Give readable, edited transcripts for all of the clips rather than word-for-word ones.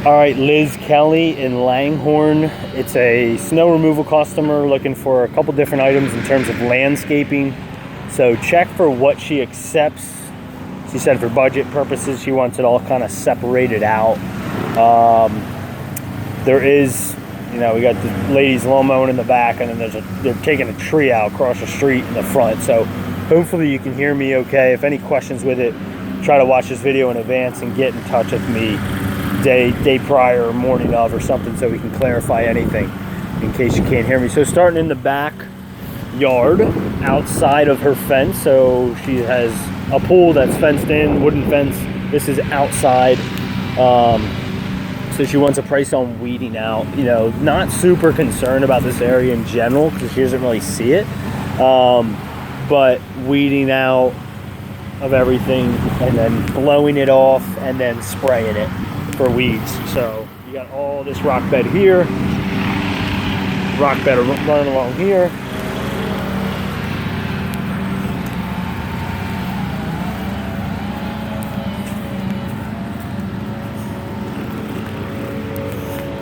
All right, Liz Kelly in Langhorne. It's a snow removal customer looking for a couple different items in terms of landscaping. So check for what she accepts. She said for budget purposes, she wants it all kind of separated out. There is, you know, we got the ladies lawn mowing in the back, and then they're taking a tree out across the street in the front. So hopefully you can hear me okay. If any questions with it, try to watch this video in advance and get in touch with me day prior or morning of or something, so we can clarify anything in case you can't hear me. So starting in the back yard outside of her fence, so she has a pool that's fenced in, wooden fence. This is outside. So she wants a price on weeding out. You know, not super concerned about this area in general because she doesn't really see it, but weeding out of everything and then blowing it off and then spraying it for weeds. So you got all this rock bed here, rock bed running along here,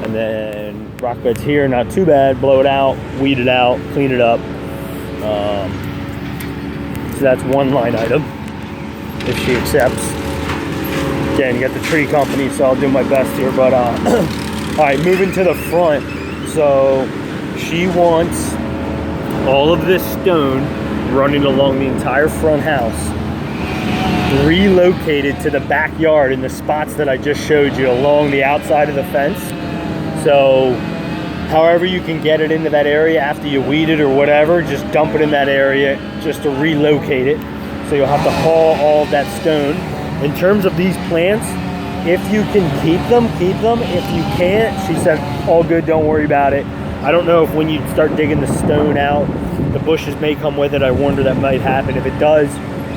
and then rock beds here, not too bad. Blow it out, weed it out, clean it up. So that's one line item if she accepts. Again, you got the tree company, so I'll do my best here. But all right, moving to the front. So she wants all of this stone running along the entire front house relocated to the backyard in the spots that I just showed you along the outside of the fence. So however you can get it into that area after you weed it or whatever, just dump it in that area just to relocate it. So you'll have to haul all of that stone. In terms of these plants, if you can keep them, keep them. If you can't, she said, all good, don't worry about it. I don't know if when you start digging the stone out, the bushes may come with it. I wonder that might happen. If it does,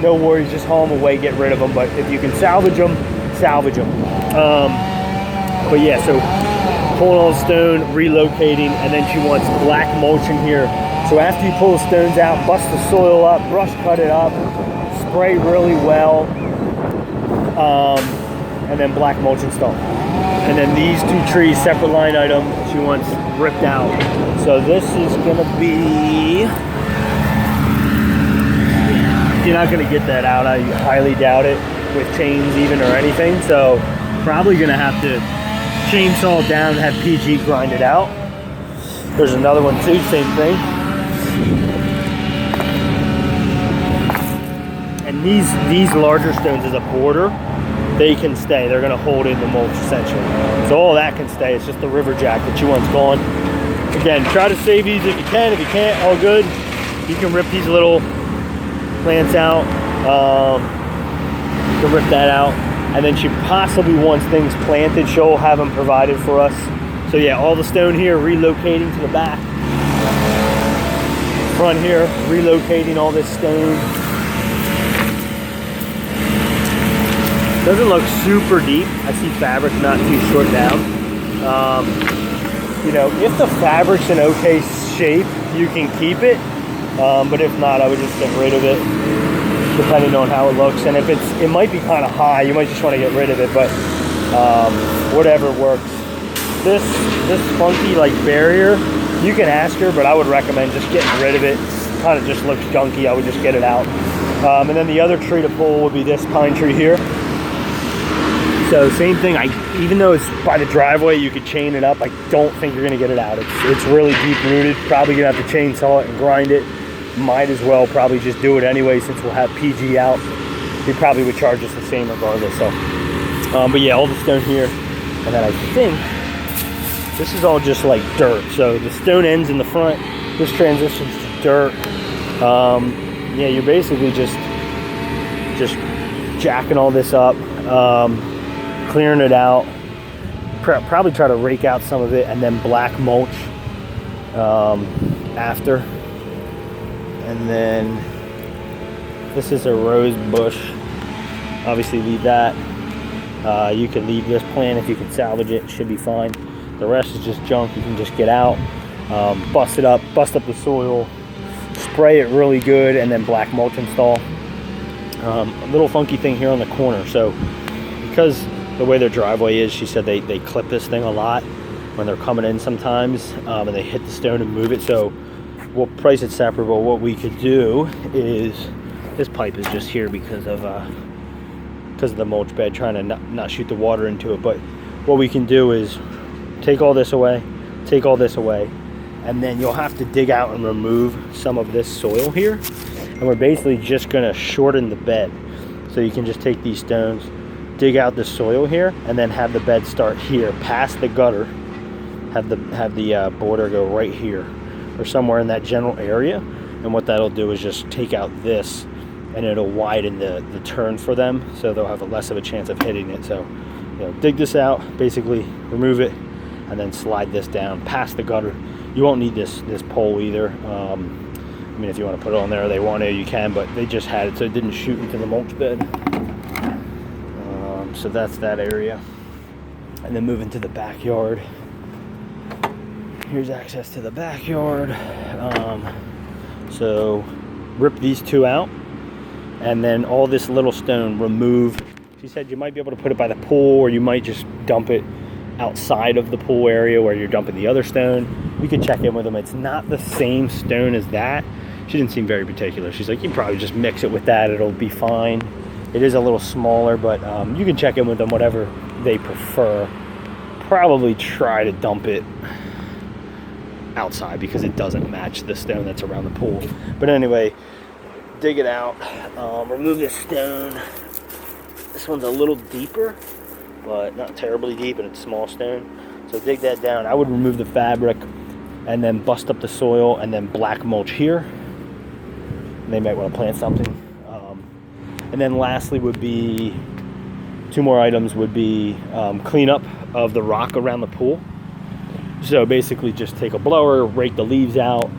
no worries, just haul them away, get rid of them. But if you can salvage them, salvage them. But yeah, so pulling all the stone, relocating, and then she wants black mulch in here. So after you pull the stones out, bust the soil up, brush cut it up, spray really well, and then black mulch installed. And then these two trees, separate line item, she wants ripped out. So this is gonna be, you're not gonna get that out, I highly doubt it, with chains even or anything. So probably gonna have to chainsaw it down and have PG grind it out. There's another one too, same thing. And these larger stones as a border, they can stay. They're gonna hold in the mulch essentially. So all that can stay. It's just the river jack that you want's gone. Again, try to save these if you can. If you can't, all good. You can rip these little plants out. You can rip that out. And then she possibly wants things planted. She'll have them provided for us. So yeah, all the stone here, relocating to the back. Front here, relocating all this stone. Doesn't look super deep. I see fabric not too short down. You know, if the fabric's in okay shape, you can keep it. But if not, I would just get rid of it, depending on how it looks. And if it might be kind of high, you might just want to get rid of it, but whatever works. This funky like barrier, you can ask her, but I would recommend just getting rid of it. It kind of just looks junky. I would just get it out. And then the other tree to pull would be this pine tree here. So same thing, even though it's by the driveway, you could chain it up. I don't think you're gonna get it out. It's really deep rooted. Probably gonna have to chainsaw it and grind it. Might as well probably just do it anyway, since we'll have PG out. He probably would charge us the same regardless. So, but yeah, all the stone here. And then I think this is all just like dirt. So the stone ends in the front. This transitions to dirt. Yeah, you're basically just jacking all this up. Clearing it out, probably try to rake out some of it, and then black mulch after. And then this is a rose bush. Obviously leave that. You could leave this plant if you can salvage it, should be fine. The rest is just junk you can just get out. Bust it up, bust up the soil, spray it really good, and then black mulch install. A little funky thing here on the corner. So because the way their driveway is, she said they clip this thing a lot when they're coming in sometimes, and they hit the stone and move it. So we'll price it separate, but what we could do is, this pipe is just here because of the mulch bed, trying to not shoot the water into it. But what we can do is take all this away, take all this away, and then you'll have to dig out and remove some of this soil here. And we're basically just gonna shorten the bed. So you can just take these stones, dig out the soil here, and then have the bed start here, past the gutter, have the border go right here, or somewhere in that general area. And what that'll do is just take out this, and it'll widen the turn for them, so they'll have less of a chance of hitting it. So, you know, dig this out, basically remove it, and then slide this down past the gutter. You won't need this pole either. I mean, if you want to put it on there, or they want to, you can, but they just had it so it didn't shoot into the mulch bed. So that's that area. And then moving to the backyard. Here's access to the backyard. So rip these two out, and then all this little stone remove. She said you might be able to put it by the pool, or you might just dump it outside of the pool area where you're dumping the other stone. We could check in with them. It's not the same stone as that. She didn't seem very particular. She's like, you can probably just mix it with that, it'll be fine. It is a little smaller, but you can check in with them, whatever they prefer. Probably try to dump it outside because it doesn't match the stone that's around the pool. But anyway, dig it out, remove this stone. This one's a little deeper, but not terribly deep, and it's small stone. So dig that down. I would remove the fabric and then bust up the soil and then black mulch here. And they might want to plant something. And then lastly would be, two more items would be cleanup of the rock around the pool. So basically just take a blower, rake the leaves out,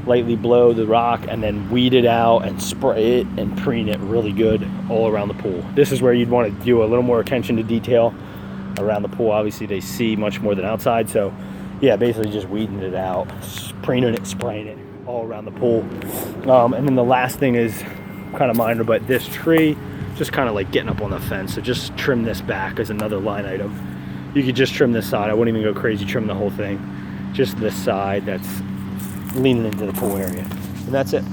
lightly blow the rock, and then weed it out and spray it and preen it really good all around the pool. This is where you'd want to do a little more attention to detail around the pool. Obviously they see much more than outside, so yeah, basically just weeding it out, preening it, spraying it all around the pool. And then the last thing is kind of minor, but this tree, just kind of like getting up on the fence, so just trim this back as another line item. You could just trim this side. I wouldn't even go crazy trim the whole thing, just this side that's leaning into the pool area, and that's it.